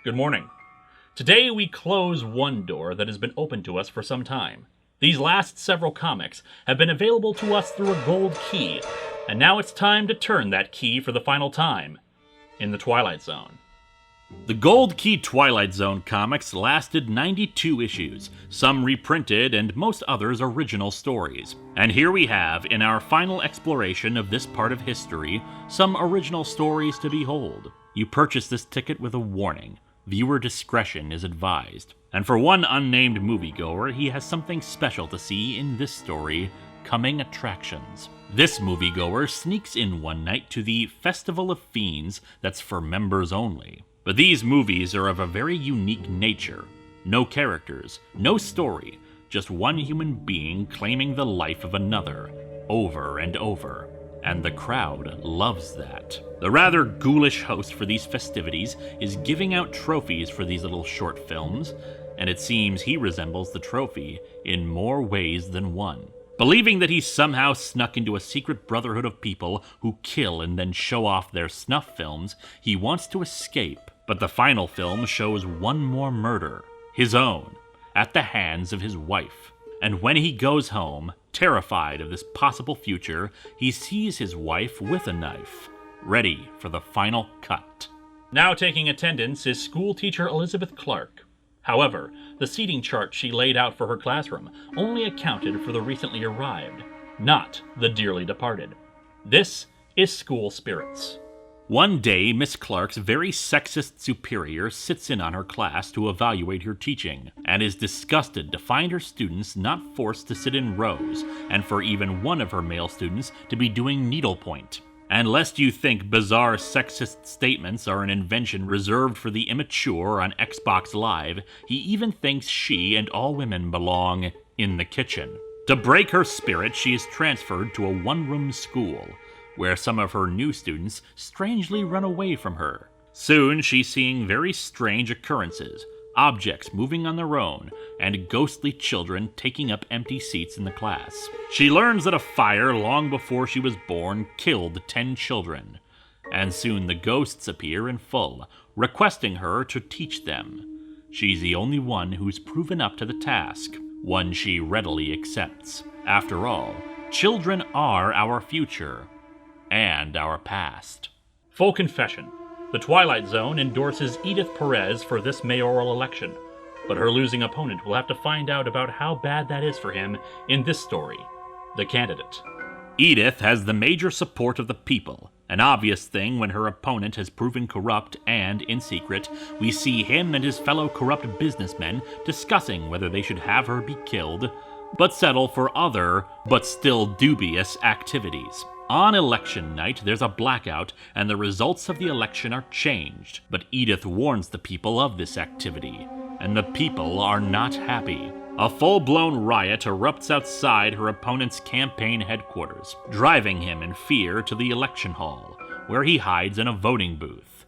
Good morning. Today we close one door that has been open to us for some time. These last several comics have been available to us through a gold key, and now it's time to turn that key for the final time in the Twilight Zone. The Gold Key Twilight Zone comics lasted 92 issues, some reprinted and most others original stories. And here we have, in our final exploration of this part of history, some original stories to behold. You purchase this ticket with a warning. Viewer discretion is advised. And for one unnamed moviegoer, he has something special to see in this story, coming attractions. This moviegoer sneaks in one night to the Festival of Fiends that's for members only. But these movies are of a very unique nature. No characters, no story, just one human being claiming the life of another, over and over. And the crowd loves that. The rather ghoulish host for these festivities is giving out trophies for these little short films, and it seems he resembles the trophy in more ways than one. Believing that he's somehow snuck into a secret brotherhood of people who kill and then show off their snuff films, he wants to escape. But the final film shows one more murder, his own, at the hands of his wife. And when he goes home, terrified of this possible future, he sees his wife with a knife, ready for the final cut. Now taking attendance is school teacher Elizabeth Clark. However, the seating chart she laid out for her classroom only accounted for the recently arrived, not the dearly departed. This is school spirits. One day, Miss Clark's very sexist superior sits in on her class to evaluate her teaching, and is disgusted to find her students not forced to sit in rows, and for even one of her male students to be doing needlepoint. And lest you think bizarre sexist statements are an invention reserved for the immature on Xbox Live, he even thinks she and all women belong in the kitchen. To break her spirit, she is transferred to a one-room school, where some of her new students strangely run away from her. Soon, she's seeing very strange occurrences, objects moving on their own, and ghostly children taking up empty seats in the class. She learns that a fire long before she was born killed 10 children, and soon the ghosts appear in full, requesting her to teach them. She's the only one who's proven up to the task, one she readily accepts. After all, children are our future, and our past. Full confession. The Twilight Zone endorses Edith Perez for this mayoral election, but her losing opponent will have to find out about how bad that is for him in this story, The Candidate. Edith has the major support of the people, an obvious thing when her opponent has proven corrupt, and, in secret, we see him and his fellow corrupt businessmen discussing whether they should have her be killed, but settle for other, but still dubious, activities. On election night, there's a blackout, and the results of the election are changed. But Edith warns the people of this activity, and the people are not happy. A full-blown riot erupts outside her opponent's campaign headquarters, driving him in fear to the election hall, where he hides in a voting booth.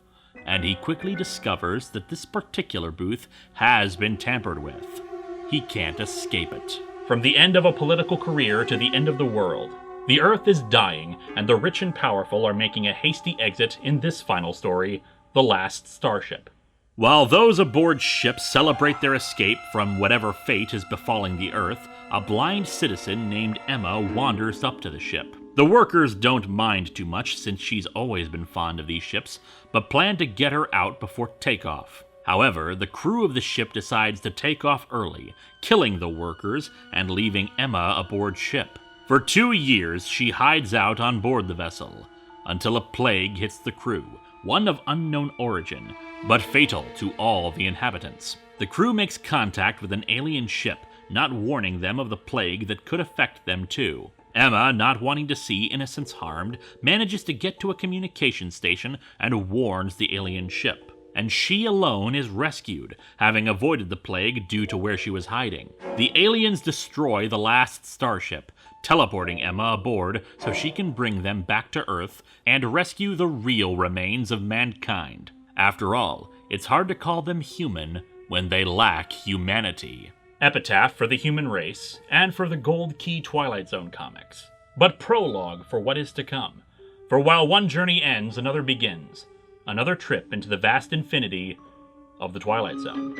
And he quickly discovers that this particular booth has been tampered with. He can't escape it. From the end of a political career to the end of the world, the Earth is dying, and the rich and powerful are making a hasty exit in this final story, The Last Starship. While those aboard ship celebrate their escape from whatever fate is befalling the Earth, a blind citizen named Emma wanders up to the ship. The workers don't mind too much since she's always been fond of these ships, but plan to get her out before takeoff. However, the crew of the ship decides to take off early, killing the workers and leaving Emma aboard ship. For 2 years, she hides out on board the vessel, until a plague hits the crew, one of unknown origin, but fatal to all the inhabitants. The crew makes contact with an alien ship, not warning them of the plague that could affect them too. Emma, not wanting to see innocents harmed, manages to get to a communication station and warns the alien ship. And she alone is rescued, having avoided the plague due to where she was hiding. The aliens destroy the last starship, teleporting Emma aboard so she can bring them back to Earth and rescue the real remains of mankind. After all, it's hard to call them human when they lack humanity. Epitaph for the human race, and for the Gold Key Twilight Zone comics. But prologue for what is to come. For while one journey ends, another begins. Another trip into the vast infinity of the Twilight Zone.